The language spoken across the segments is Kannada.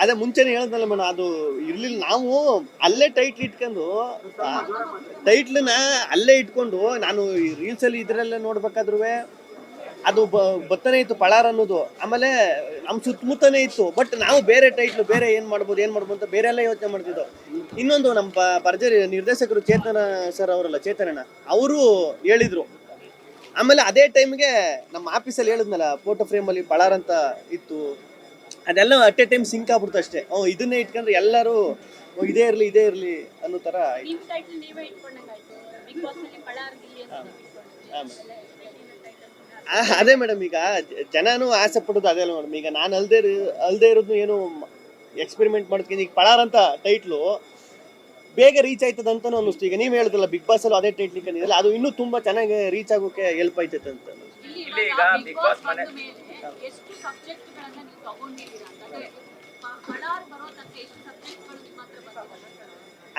ಅದೇ ಮುಂಚೆನೆ ಹೇಳಿದ್ನಲ್ಲ ಮೇಡಮ್, ಅದು ಇರ್ಲಿಲ್ಲ. ನಾವು ಅಲ್ಲೇ ಟೈಟ್ಲ್ ಇಟ್ಕೊಂಡು ಟೈಟ್ಲನ್ನ ಅಲ್ಲೇ ಇಟ್ಕೊಂಡು ನಾನು ರೀಲ್ಸ್ ಅಲ್ಲಿ ಇದ್ರಲ್ಲೇ ನೋಡ್ಬೇಕಾದ್ರೂ ಅದು ಬತ್ತನೇ ಇತ್ತು ಪಳಾರ್ ಅನ್ನೋದು. ಆಮೇಲೆ ನಮ್ಮ ಸುತ್ತಮುತ್ತನೇ ಇತ್ತು. ಬಟ್ ನಾವು ಬೇರೆ ಟೈಟ್ಲು, ಬೇರೆ ಏನ್ ಮಾಡ್ಬೋದು ಅಂತ ಬೇರೆ ಎಲ್ಲ ಯೋಚನೆ ಮಾಡ್ತಿದ್ದೋ. ಇನ್ನೊಂದು ನಮ್ಮ ಭರ್ಜರಿ ನಿರ್ದೇಶಕರು ಚೇತನ ಸರ್ ಅವರಲ್ಲ, ಚೇತನಣ್ಣ ಅವರು ಹೇಳಿದ್ರು. ಆಮೇಲೆ ಅದೇ ಟೈಮ್ಗೆ ನಮ್ಮ ಆಫೀಸಲ್ಲಿ ಹೇಳಿದ್ನಲ್ಲ, ಫೋಟೋ ಫ್ರೇಮಲ್ಲಿ ಪಳಾರ್ ಅಂತ ಇತ್ತು. ಅದೆಲ್ಲ ಅಟ್ ಎ ಟೈಮ್ ಸಿಂಕ್ ಆಗ್ಬಿಡ್ತು ಅಷ್ಟೇ. ಇದನ್ನೇ ಇಟ್ಕೊಂಡ್ರೆ ಎಲ್ಲರೂ ಇದೇ ಇರ್ಲಿ ಅನ್ನೋ ತರ. ಅದೇ ಮೇಡಮ್, ಈಗ ಜನನು ಆಸೆ ಪಡೋದು ಅದೇ ಅಲ್ಲ ಮೇಡಮ್. ಈಗ ನಾನು ಅಲ್ದೇ ಇರೋದು ಏನು ಎಕ್ಸ್ಪೆರಿಮೆಂಟ್ ಮಾಡ್ತೀನಿ. ಈಗ ಪಳಾರ್ ಅಂತ ಟೈಟ್ಲು ಬೇಗ ರೀಚ್ ಆಯ್ತದ ಅಂತಾನು ಅನ್ನಿಸ್ತು. ಈಗ ನೀವು ಹೇಳಿದ್ರಲ್ಲ ಬಿಗ್ ಬಾಸ್ ಅಲ್ಲೂ ಅದೇ ಟೈಟ್ಲ್ ಕಂಡಿದ್ದಲ್ಲ, ಅದು ಇನ್ನೂ ತುಂಬಾ ಚೆನ್ನಾಗಿ ರೀಚ್ ಆಗೋಕೆ ಹೆಲ್ಪ್ ಆಯ್ತೈತೆ ಅಂತ.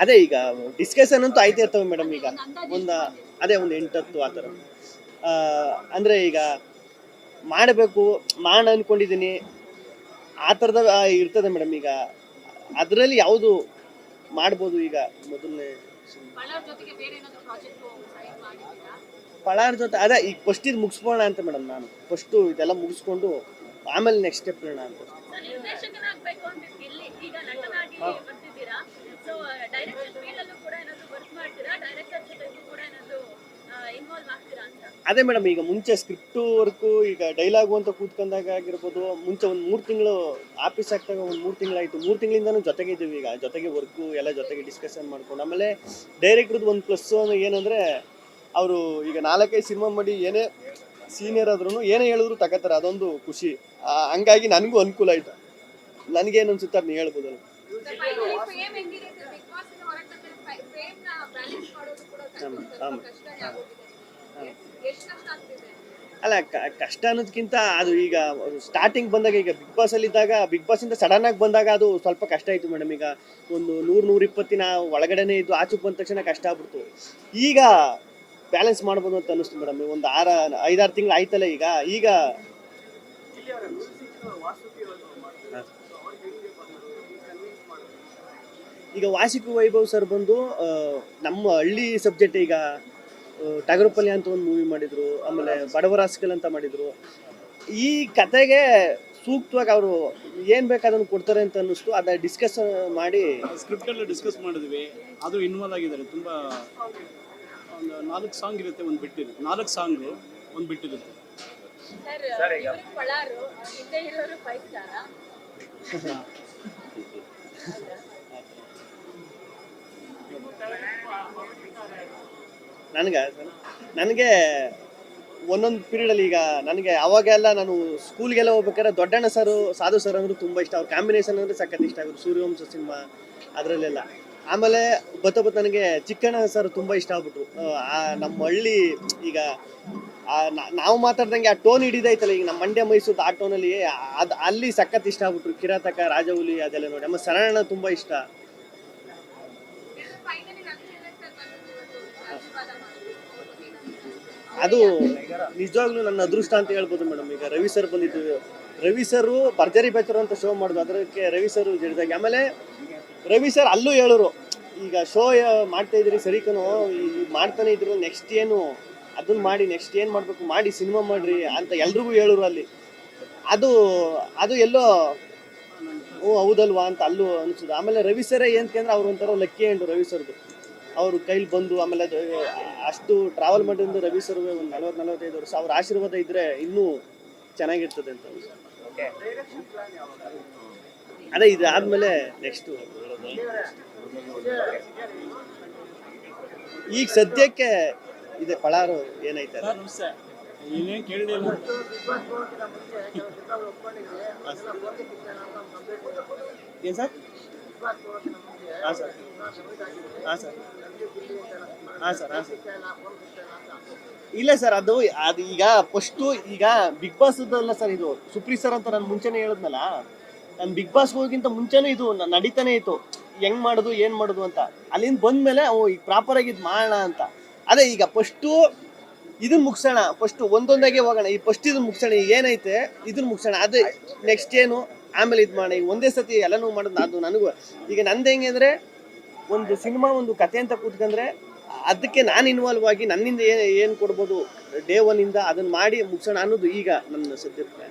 ಅದೇ ಈಗ ಡಿಸ್ಕಷನ್ ಅಂತೂ ಆಯ್ತಾ ಇರ್ತವೆ ಮೇಡಮ್. ಈಗ ಒಂದು 8-10 ಆ ಥರ. ಅಂದರೆ ಈಗ ಮಾಡಬೇಕು ಅನ್ಕೊಂಡಿದ್ದೀನಿ ಆ ಥರದ ಇರ್ತದೆ ಮೇಡಮ್. ಈಗ ಅದರಲ್ಲಿ ಯಾವುದು ಮಾಡ್ಬೋದು. ಈಗ ಮೊದಲನೇ ಪಳಾರ್ ಜೊತೆ ಅದೇ ಈಗ ಫಸ್ಟ್ ಇದು ಮುಗಿಸ್ಬೋಣ ಅಂತ ಮೇಡಮ್. ನಾನು ಫಸ್ಟು ಇದೆಲ್ಲ ಮುಗಿಸ್ಕೊಂಡು ಆಮೇಲೆ ನೆಕ್ಸ್ಟ್ ಸ್ಟೆಪ್ ಹೇಳೋಣ ಅಂತ. ಅದೇ ಮೇಡಮ್, ಈಗ ಮುಂಚೆ ಸ್ಕ್ರಿಪ್ಟ್ ವರ್ಕು, ಈಗ ಡೈಲಾಗು ಅಂತ ಕೂತ್ಕೊಂಡಾಗ ಆಗಿರ್ಬೋದು, ಮುಂಚೆ ಒಂದು 3 ತಿಂಗಳು ಆಫೀಸ್ ಆಗ್ತಾಗ ಒಂದು 3 ತಿಂಗಳಾಯಿತು. 3 ತಿಂಗಳಿಂದನೂ ಜೊತೆಗೆ ಇದ್ದೀವಿ. ಈಗ ಜೊತೆಗೆ ವರ್ಕು ಎಲ್ಲ ಜೊತೆಗೆ ಡಿಸ್ಕಷನ್ ಮಾಡ್ಕೊಂಡು, ಆಮೇಲೆ ಡೈರೆಕ್ಟ್ರದ್ದು ಒಂದು ಪ್ಲಸ್ ಏನಂದರೆ, ಅವರು ಈಗ 4-5 ಸಿನಿಮಾ ಮಾಡಿ ಏನೇ ಸೀನಿಯರ್ ಆದ್ರೂ ಏನೇ ಹೇಳಿದ್ರು ತಗೋತಾರೆ. ಅದೊಂದು ಖುಷಿ. ಹಂಗಾಗಿ ನನಗೂ ಅನುಕೂಲ ಆಯಿತು. ನನಗೇನು ಅನ್ಸುತ್ತೆ ಅದನ್ನ ಹೇಳ್ಬೋದಲ್ಲ. ಅಲ್ಲ, ಕಷ್ಟ ಅನ್ನೋದಕ್ಕಿಂತ ಅದು ಈಗ ಸ್ಟಾರ್ಟಿಂಗ್ ಬಂದಾಗ, ಈಗ ಬಿಗ್ ಬಾಸ್ ಅಲ್ಲಿ ಇದ್ದಾಗ, ಬಿಗ್ ಬಾಸ್ ಇಂದ ಸಡನ್ ಆಗಿ ಬಂದಾಗ ಅದು ಸ್ವಲ್ಪ ಕಷ್ಟ ಆಯ್ತು ಮೇಡಮ್. ಈಗ ಒಂದು 100-120 ದಿನ ಒಳಗಡೆನೆ ಇದ್ದು ಆಚೆಗೆ ಬಂದ ತಕ್ಷಣ ಕಷ್ಟ ಆಗ್ಬಿಡ್ತು. ಈಗ ಬ್ಯಾಲೆನ್ಸ್ ಮಾಡ್ಬೋದು ಅಂತ ಅನ್ನಿಸ್ತು ಮೇಡಮ್. ಒಂದು 5-6 ತಿಂಗಳು ಆಯ್ತಲ್ಲ ಈಗ ಈಗ ವಾಸಿಕು ವೈಭವ್ ಸರ್ ಬಂದು ನಮ್ಮ ಹಳ್ಳಿ ಸಬ್ಜೆಕ್ಟ್, ಈಗ ಟಗರುಪಲ್ಯ ಅಂತ ಒಂದು ಮೂವಿ ಮಾಡಿದ್ರು, ಆಮೇಲೆ ಬಡವರ ಹಾಸ್ಕಲ್ ಅಂತ ಮಾಡಿದ್ರು. ಈ ಕತೆಗೆ ಸೂಕ್ತವಾಗಿ ಅವರು ಏನ್ ಬೇಕಾದನ್ನು ಕೊಡ್ತಾರೆ ಅಂತ ಅನ್ನಿಸ್ತು. ಅದ ಡಿಸ್ಕಸ್ ಮಾಡಿ ಸ್ಕ್ರಿಪ್ಟ್ ಎಲ್ಲ ಡಿಸ್ಕಸ್ ಮಾಡಿದ್ವಿ. ಅದು ಇನ್ವಾಲ್ವ್ ಆಗಿದ್ದಾರೆ. ತುಂಬಾ ಒಂದು 4 ಸಾಂಗ್ ಇರುತ್ತೆ, ಒಂದು ಬಿಟ್ಟಿರುತ್ತೆ. 4 ಸಾಂಗು ಒಂದು ಬಿಟ್ಟಿರುತ್ತೆ. ನನಗೆ ಒಂದೊಂದು ಪೀರಿಯಡಲ್ಲಿ, ಈಗ ನನಗೆ ಅವಾಗೆಲ್ಲ ನಾನು ಸ್ಕೂಲ್ಗೆಲ್ಲ ಹೋಗ್ಬೇಕಾದ್ರೆ ದೊಡ್ಡಣ್ಣ ಸರ್, ಸಾಧು ಸರ್ ಅಂದ್ರೆ ತುಂಬ ಇಷ್ಟ. ಅವ್ರ ಕಾಂಬಿನೇಷನ್ ಅಂದರೆ ಸಖತ್ ಇಷ್ಟ ಆಗೋದು. ಸೂರ್ಯವಂಶ ಸಿನಿಮಾ ಅದರಲ್ಲೆಲ್ಲ. ಆಮೇಲೆ ಬತ್ತ ನನಗೆ ಚಿಕ್ಕಣ್ಣ ಸರ್ ತುಂಬ ಇಷ್ಟ ಆಗ್ಬಿಟ್ರು. ನಮ್ಮ ಹಳ್ಳಿ, ಈಗ ನಾವು ಮಾತಾಡ್ದಂಗೆ ಆ ಟೋನ್ ಹಿಡಿದೈತಲ್ಲ, ಈಗ ನಮ್ಮ ಮಂಡ್ಯ ಮೈಸೂರು ಆ ಟೋನಲ್ಲಿ ಅಲ್ಲಿ ಸಖತ್ ಇಷ್ಟ ಆಗ್ಬಿಟ್ರು. ಕಿರಾತಕ, ರಾಜಹುಲಿ ಅದೆಲ್ಲ ನೋಡಿ. ಆಮೇಲೆ ಶರಣ ತುಂಬ ಇಷ್ಟ. ಅದು ನಿಜವಾಗ್ಲೂ ನನ್ನ ಅದೃಷ್ಟ ಅಂತ ಹೇಳ್ಬೋದು ಮೇಡಮ್. ಈಗ ರವಿ ಸರ್ ಬಂದಿದ್ದು, ರವಿ ಸರ್ ಭರ್ಜರಿ ಬ್ಯಾಚರ್ ಅಂತ ಶೋ ಮಾಡಿದ್ರು. ಅದಕ್ಕೆ ರವಿ ಸರ್ ಜಡಿದಾಗ. ಆಮೇಲೆ ರವಿ ಸರ್ ಅಲ್ಲೂ ಹೇಳೋರು, ಈಗ ಶೋ ಮಾಡ್ತಾ ಇದ್ರಿ ಸರಿ ಕಣೋ, ಮಾಡ್ತಾನೆ ಇದ್ರು, ನೆಕ್ಸ್ಟ್ ಏನು ಅದನ್ನ ಮಾಡಿ, ನೆಕ್ಸ್ಟ್ ಏನು ಮಾಡಬೇಕು ಮಾಡಿ, ಸಿನಿಮಾ ಮಾಡ್ರಿ ಅಂತ ಎಲ್ರಿಗೂ ಹೇಳೋರು ಅಲ್ಲಿ. ಅದು ಎಲ್ಲೋ ಹೌದಲ್ವಾ ಅಂತ ಅಲ್ಲೂ ಅನಿಸೋದು. ಆಮೇಲೆ ರವಿ ಸರೇ ಏನಂದ್ರೆ ಅವ್ರು ಒಂಥರ ಲಕ್ಕಿ ಹ್ಯಾಂಡು ರವಿ ಸರ್ದು. ಅವ್ರ ಕೈಲಿ ಬಂದು, ಆಮೇಲೆ ಅಷ್ಟು ಟ್ರಾವೆಲ್ ಮಾಡಿದ್ದು ರವಿ ಸರ್ ಒಂದು 40-45 ವರ್ಷ. ಅವ್ರ ಆಶೀರ್ವಾದ ಇದ್ರೆ ಇನ್ನೂ ಚೆನ್ನಾಗಿರ್ತದೆ ಅಂತ. ಅದೇ ಇದು ಆದ್ಮೇಲೆ ನೆಕ್ಸ್ಟ್ ಈಗ ಸದ್ಯಕ್ಕೆ ಇದೆ ಪಳಾರು ಏನೈತೆ ಏನೇನು ಕೇಳಿಲ್ಲ. ಏನು ಸರ್? ಹಾಂ ಸರ್, ಹಾಂ ಸರ್, ಹಾಂ ಸರ್, ಹಾಂ ಸರ್. ಇಲ್ಲ ಸರ್, ಅದು ಈಗ ಫಸ್ಟು ಈಗ ಬಿಗ್ ಬಾಸ್ ಅಲ್ಲ ಸರ್, ಇದು ಸುಪ್ರೀ ಸರ್ ಅಂತ ನಾನು ಮುಂಚೆನೇ ಹೇಳಿದ್ನಲ್ಲ. ನಾನು ಬಿಗ್ ಬಾಸ್ಗೆ ಹೋಗಿಂತ ಮುಂಚೆನೇ ಇದು ನಡೀತಾನೆ ಇತ್ತು, ಹೆಂಗ್ ಮಾಡೋದು ಏನು ಮಾಡೋದು ಅಂತ. ಅಲ್ಲಿಂದ ಬಂದ್ಮೇಲೆ ಈಗ ಪ್ರಾಪರ್ ಆಗಿ ಇದು ಮಾಡೋಣ ಅಂತ. ಅದೇ ಈಗ ಫಸ್ಟು ಇದನ್ನ ಮುಗಿಸೋಣ ಫಸ್ಟ್, ಒಂದೊಂದಾಗೆ ಹೋಗೋಣ. ಈ ಫಸ್ಟ್ ಇದನ್ನ ಮುಗಿಸೋಣ, ಏನೈತೆ ಇದನ್ನ ಮುಗಿಸೋಣ, ಅದು ನೆಕ್ಸ್ಟ್ ಏನು ಆಮೇಲೆ ಇದು ಮಾಡೋಣ. ಈಗ ಒಂದೇ ಸತಿ ಎಲ್ಲನೂ ಮಾಡೋದು ಅದು ನನಗೂ. ಈಗ ನಂದು ಹೆಂಗೆ ಅಂದರೆ, ಒಂದು ಸಿನಿಮಾ ಒಂದು ಕತೆ ಅಂತ ಕೂತ್ಕೊಂಡ್ರೆ ಅದಕ್ಕೆ ನಾನು ಇನ್ವಾಲ್ವ್ ಆಗಿ ನನ್ನಿಂದ ಏನು ಕೊಡ್ಬೋದು ಡೇ ಒನ್ನಿಂದ ಅದನ್ನು ಮಾಡಿ ಮುಗಿಸೋಣ ಅನ್ನೋದು ಈಗ ನನ್ನ ಸದ್ಯಕ್ಕೆ.